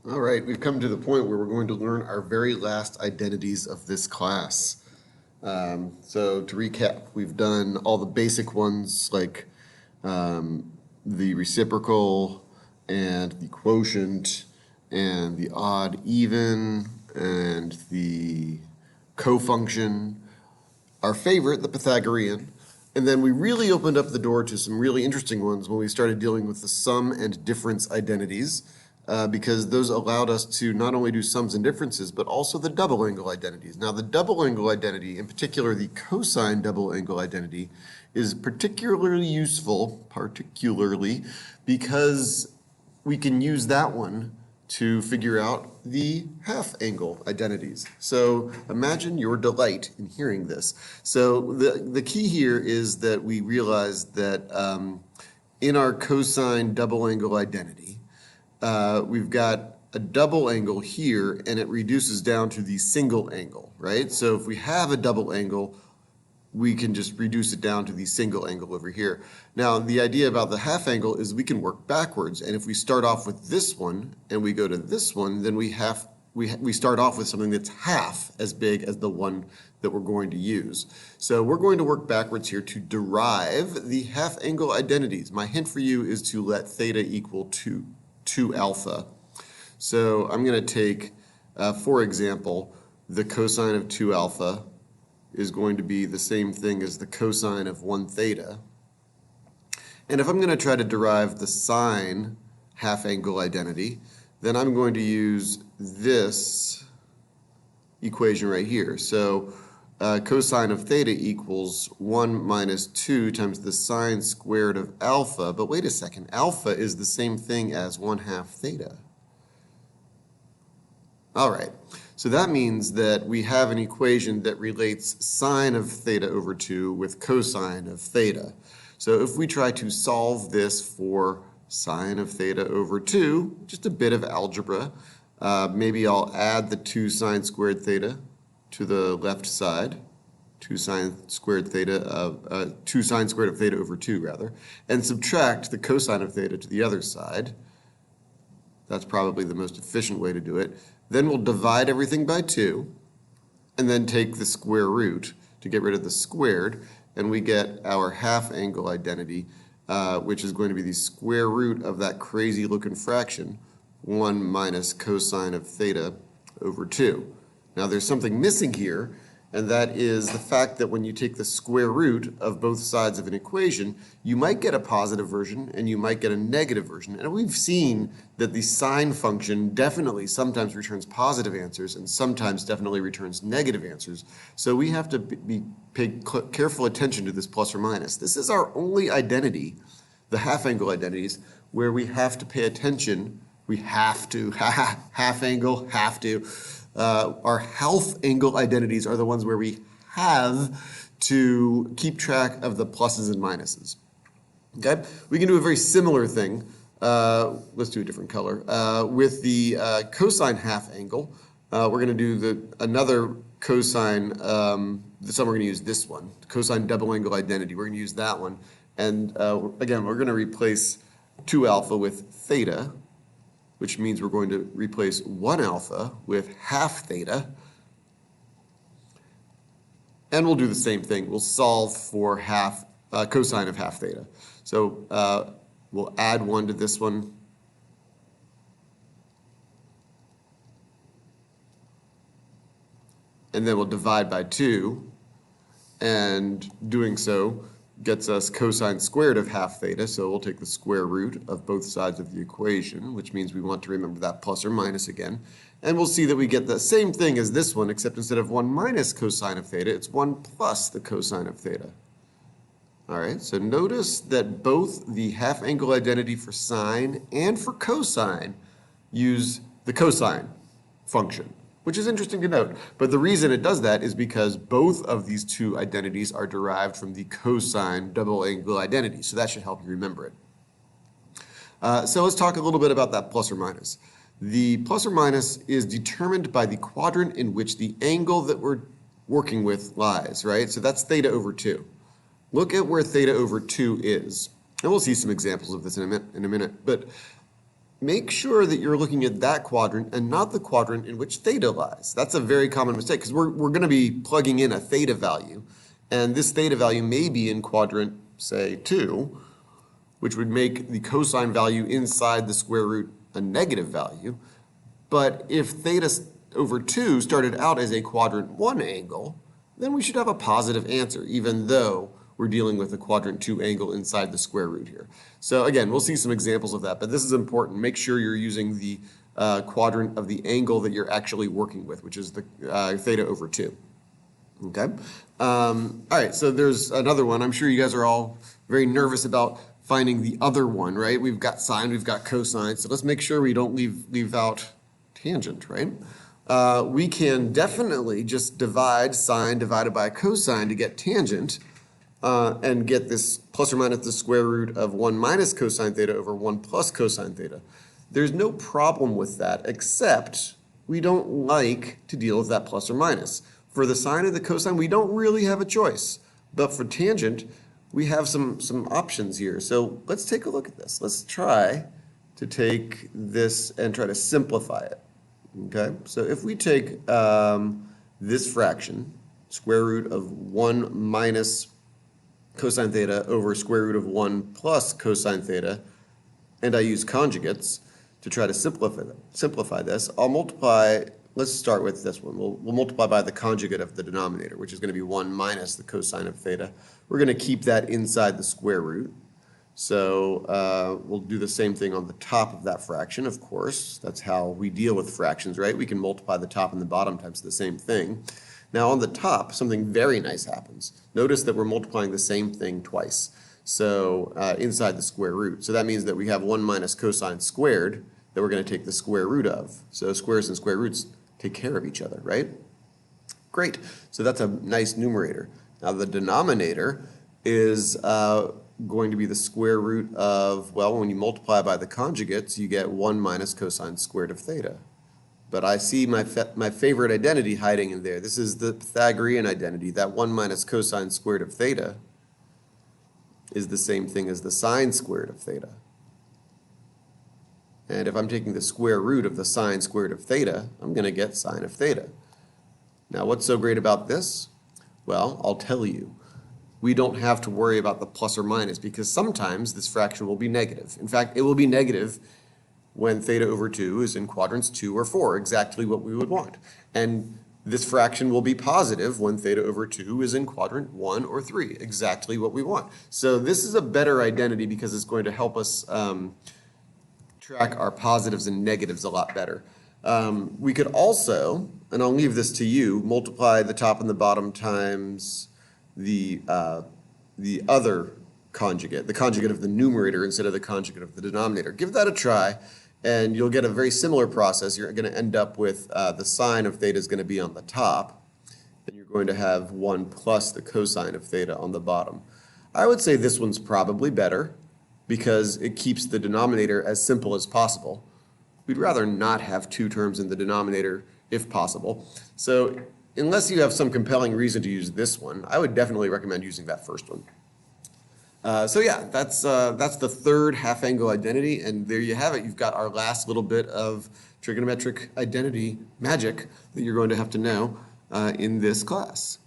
All right, we've come to the point where we're going to learn our very last identities of this class. So to recap, we've done all the basic ones like the reciprocal and the quotient and the odd even and the cofunction, our favorite, the Pythagorean. And then we really opened up the door to some really interesting ones when we started dealing with the sum and difference identities, because those allowed us to not only do sums and differences, but also the double angle identities. Now, the double angle identity, in particular the cosine double angle identity, is particularly useful, because we can use that one to figure out the half angle identities. So imagine your delight in hearing this. So the key here is that we realize that in our cosine double angle identity, we've got a double angle here and it reduces down to the single angle, right? So if we have a double angle, we can just reduce it down to the single angle over here. Now, the idea about the half angle is we can work backwards. And if we start off with this one and we go to this one, then we start off with something that's half as big as the one that we're going to use. So we're going to work backwards here to derive the half angle identities. My hint for you is to let theta equal 2 alpha. So I'm going to take, for example, the cosine of 2 alpha is going to be the same thing as the cosine of 1 theta. And if I'm going to try to derive the sine half angle identity, then I'm going to use this equation right here. So cosine of theta equals 1 minus 2 times the sine squared of alpha. But wait a second, alpha is the same thing as 1/2 theta. All right, so that means that we have an equation that relates sine of theta over 2 with cosine of theta. So if we try to solve this for sine of theta over 2, just a bit of algebra, maybe I'll add the 2 sine squared theta to the left side, 2 sine squared of theta over 2 rather, and subtract the cosine of theta to the other side. That's probably the most efficient way to do it. Then we'll divide everything by 2, and then take the square root to get rid of the squared, and we get our half angle identity, which is going to be the square root of that crazy looking fraction, 1 minus cosine of theta over 2. Now there's something missing here, and that is the fact that when you take the square root of both sides of an equation, you might get a positive version and you might get a negative version. And we've seen that the sine function definitely sometimes returns positive answers and sometimes definitely returns negative answers. So we have to pay careful attention to this plus or minus. This is our only identity, the half angle identities, where we have to pay attention. We have to, half angle, have to. Our half angle identities are the ones where we have to keep track of the pluses and minuses. Okay, we can do a very similar thing. Let's do a different color. With the cosine half angle, we're going to do another cosine. This time we're going to use this one, cosine double angle identity. We're going to use that one, and again, we're going to replace 2 alpha with theta, which means we're going to replace 1 alpha with half theta. And we'll do the same thing. We'll solve for cosine of half theta. So we'll add 1 to this one. And then we'll divide by 2. And doing so gets us cosine squared of half theta, so we'll take the square root of both sides of the equation, which means we want to remember that plus or minus again. And we'll see that we get the same thing as this one, except instead of 1 minus cosine of theta, it's 1 plus the cosine of theta. All right, so notice that both the half angle identity for sine and for cosine use the cosine function, which is interesting to note. But the reason it does that is because both of these two identities are derived from the cosine double angle identity. So that should help you remember it. So let's talk a little bit about that plus or minus. The plus or minus is determined by the quadrant in which the angle that we're working with lies, right? So that's theta over 2. Look at where theta over 2 is. And we'll see some examples of this in a minute. But make sure that you're looking at that quadrant and not the quadrant in which theta lies. That's a very common mistake because we're going to be plugging in a theta value, and this theta value may be in quadrant, say, 2, which would make the cosine value inside the square root a negative value. But if theta over 2 started out as a quadrant 1 angle, then we should have a positive answer, even though we're dealing with a quadrant 2 angle inside the square root here. So again, we'll see some examples of that, but this is important. Make sure you're using the quadrant of the angle that you're actually working with, which is the theta over 2. Okay? All right, so there's another one. I'm sure you guys are all very nervous about finding the other one, right? We've got sine, we've got cosine, so let's make sure we don't leave out tangent, right? We can definitely just divide sine divided by cosine to get tangent, and get this plus or minus the square root of 1 minus cosine theta over 1 plus cosine theta. There's no problem with that, except we don't like to deal with that plus or minus. For the sine and the cosine, we don't really have a choice. But for tangent, we have some options here. So let's take a look at this. Let's try to take this and try to simplify it. Okay, so if we take this fraction, square root of 1 minus cosine theta over square root of 1 plus cosine theta, and I use conjugates to try to simplify this, I'll multiply, let's start with this one. We'll multiply by the conjugate of the denominator, which is going to be 1 minus the cosine of theta. We're going to keep that inside the square root. So we'll do the same thing on the top of that fraction, of course. That's how we deal with fractions, right? We can multiply the top and the bottom times the same thing. Now on the top, something very nice happens. Notice that we're multiplying the same thing twice. So inside the square root. So that means that we have 1 minus cosine squared that we're going to take the square root of. So squares and square roots take care of each other, right? Great. So that's a nice numerator. Now the denominator is going to be the square root of, well, when you multiply by the conjugates, you get 1 minus cosine squared of theta. But I see my favorite identity hiding in there. This is the Pythagorean identity. That 1 minus cosine squared of theta is the same thing as the sine squared of theta. And if I'm taking the square root of the sine squared of theta, I'm going to get sine of theta. Now, what's so great about this? Well, I'll tell you. We don't have to worry about the plus or minus because sometimes this fraction will be negative. In fact, it will be negative when theta over 2 is in quadrants 2 or 4, exactly what we would want. And this fraction will be positive when theta over 2 is in quadrant 1 or 3, exactly what we want. So this is a better identity because it's going to help us track our positives and negatives a lot better. We could also, and I'll leave this to you, multiply the top and the bottom times the other conjugate, the conjugate of the numerator instead of the conjugate of the denominator. Give that a try, and you'll get a very similar process. You're going to end up with the sine of theta is going to be on the top, and you're going to have 1 plus the cosine of theta on the bottom. I would say this one's probably better because it keeps the denominator as simple as possible. We'd rather not have 2 terms in the denominator if possible. So unless you have some compelling reason to use this one, I would definitely recommend using that first one. So yeah, that's the third half-angle identity, and there you have it. You've got our last little bit of trigonometric identity magic that you're going to have to know in this class.